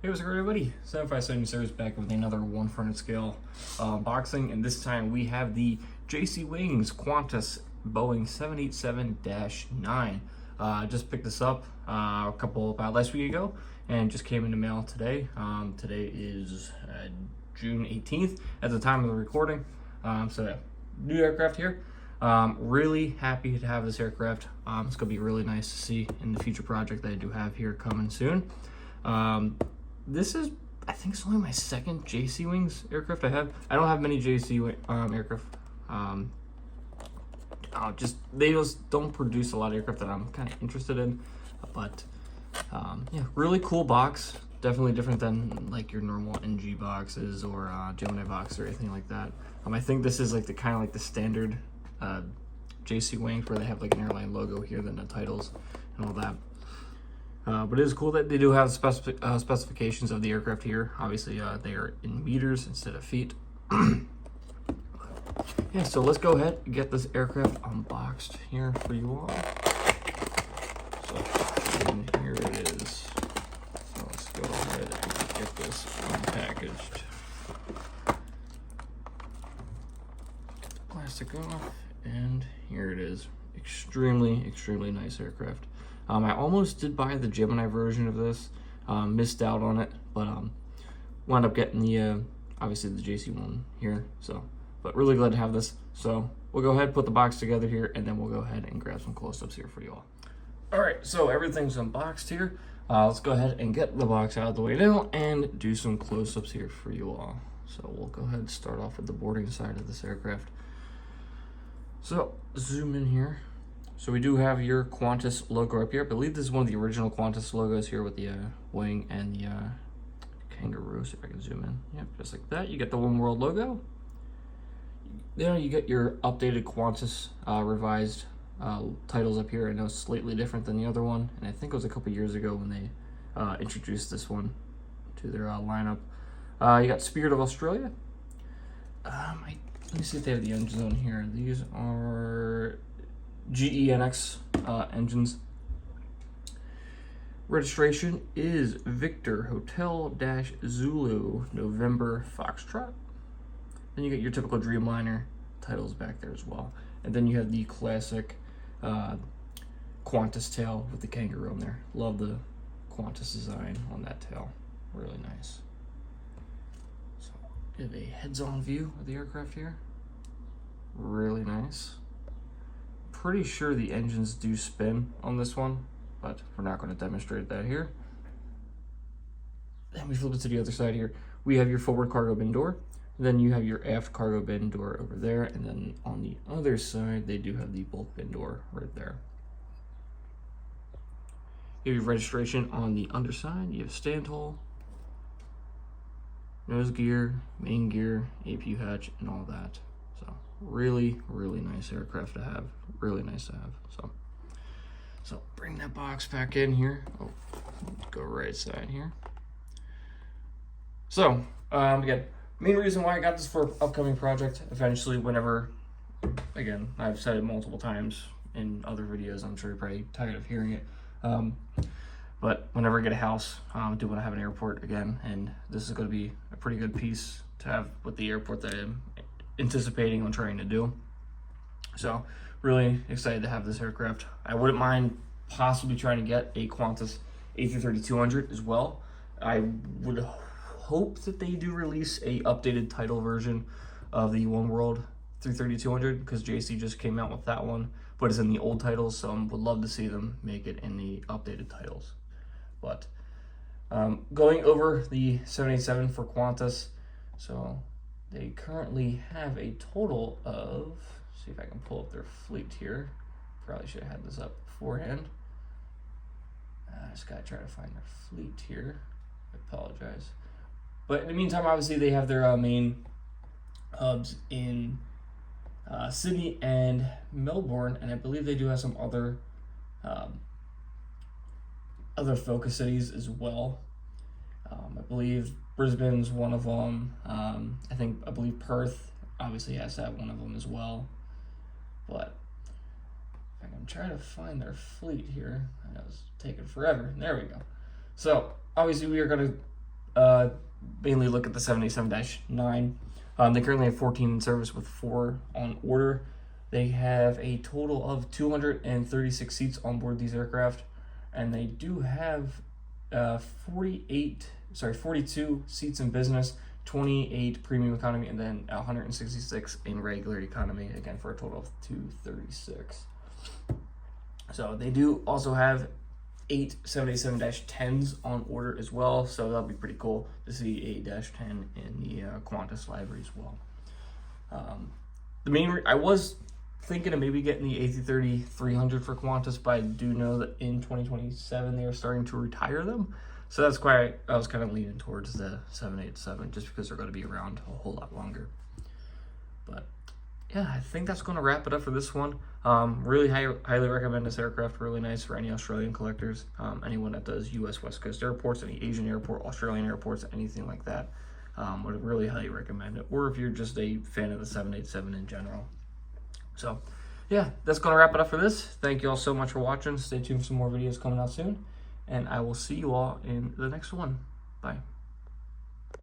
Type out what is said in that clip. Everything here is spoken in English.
Hey, what's up everybody? 757 Service back with another 1 scale unboxing, and this time we have the JC Wings Qantas Boeing 787-9. Just picked this up about last week ago, and just came in the mail today. Today is June 18th at the time of the recording. So new aircraft here. Really happy to have this aircraft. It's gonna be really nice to see in the future project that I do have here coming soon. This is, I think it's only my second JC Wings aircraft I have. I don't have many JC aircraft. They just don't produce a lot of aircraft that I'm kind of interested in. But yeah, really cool box. Definitely different than like your normal NG boxes or Gemini box or anything like that. I think this is like the kind of like the standard JC Wings where they have like an airline logo here, then the titles and all that. But it is cool that they do have specifications of the aircraft here. Obviously, they are in meters instead of feet. Yeah, so let's go ahead and get this aircraft unboxed here for you all. So here it is. So let's go ahead and get this unpackaged. Get the plastic off, and here it is. Extremely nice aircraft. I almost did buy the Gemini version of this, missed out on it, but wound up getting the obviously the JC one here. So, but really glad to have this. So we'll go ahead, put the box together here, and then we'll go ahead and grab some close-ups here for you all. All right, so everything's unboxed here. Let's go ahead and get the box out of the way now and do some close-ups here for you all. So we'll go ahead and start off with the boarding side of this aircraft. So zoom in here. So we do have your Qantas logo up here. I believe this is one of the original Qantas logos here with the wing and the kangaroo. See if I can zoom in. Yep, just like that. You get the One World logo. Then you get your updated Qantas revised titles up here. I know it's slightly different than the other one, and I think it was a couple years ago when they introduced this one to their lineup. You got Spirit of Australia. Let me see if they have the engines on here. These are GENX engines. Registration is Victor Hotel Zulu November Foxtrot. Then you get your typical Dreamliner titles back there as well. And then you have the classic Qantas tail with the kangaroo on there. Love the Qantas design on that tail. Really nice. So we have a heads-on view of the aircraft here. Really nice. Pretty sure the engines do spin on this one, but we're not going to demonstrate that here. Then we flip it to the other side here. We have your forward cargo bin door. Then you have your aft cargo bin door over there. And then on the other side, they do have the bulk bin door right there. You have your registration on the underside. You have stand hole, nose gear, main gear, APU hatch, and all that. So really nice aircraft to have. Really nice to have. So bring that box back in here. Oh, go right side here. So again, main reason why I got this for upcoming project. Eventually, whenever, again, I've said it multiple times in other videos. I'm sure you're probably tired of hearing it. But whenever I get a house, I do want to have an airport again, and this is going to be a pretty good piece to have with the airport that I'm anticipating on trying to do. So really excited to have this aircraft. I wouldn't mind possibly trying to get a Qantas A330-200 as well. I would hope that they do release a updated title version of the One World 330-200 because JC just came out with that one, but it's in the old titles, so I would love to see them make it in the updated titles. But going over the 787 for Qantas, so they currently have a total of, see if I can pull up their fleet here. Probably should have had this up beforehand. I just gotta try to find their fleet here. I apologize. But in the meantime, obviously they have their main hubs in Sydney and Melbourne, and I believe they do have some other focus cities as well. I believe Brisbane's one of them. I believe Perth obviously has that one of them as well. But I'm trying to find their fleet here. I know it's taking forever. There we go. So obviously we are going to mainly look at the 787-9. They currently have 14 in service with 4 on order. They have a total of 236 seats on board these aircraft, and they do have 42 seats in business, 28 premium economy, and then 166 in regular economy, again for a total of 236. So they do also have 8 787-10s on order as well, so that'll be pretty cool to see a -10 in the Qantas library as well. I was thinking of maybe getting the A330-300 for Qantas, but I do know that in 2027 they are starting to retire them, so that's why I was kind of leaning towards the 787, just because they're going to be around a whole lot longer. But yeah, I think that's going to wrap it up for this one. Really highly recommend this aircraft. Really nice for any Australian collectors, anyone that does U.S. West Coast airports, any Asian airport, Australian airports, anything like that. Would really highly recommend it. Or if you're just a fan of the 787 in general. So yeah, that's going to wrap it up for this. Thank you all so much for watching. Stay tuned for some more videos coming out soon, and I will see you all in the next one. Bye.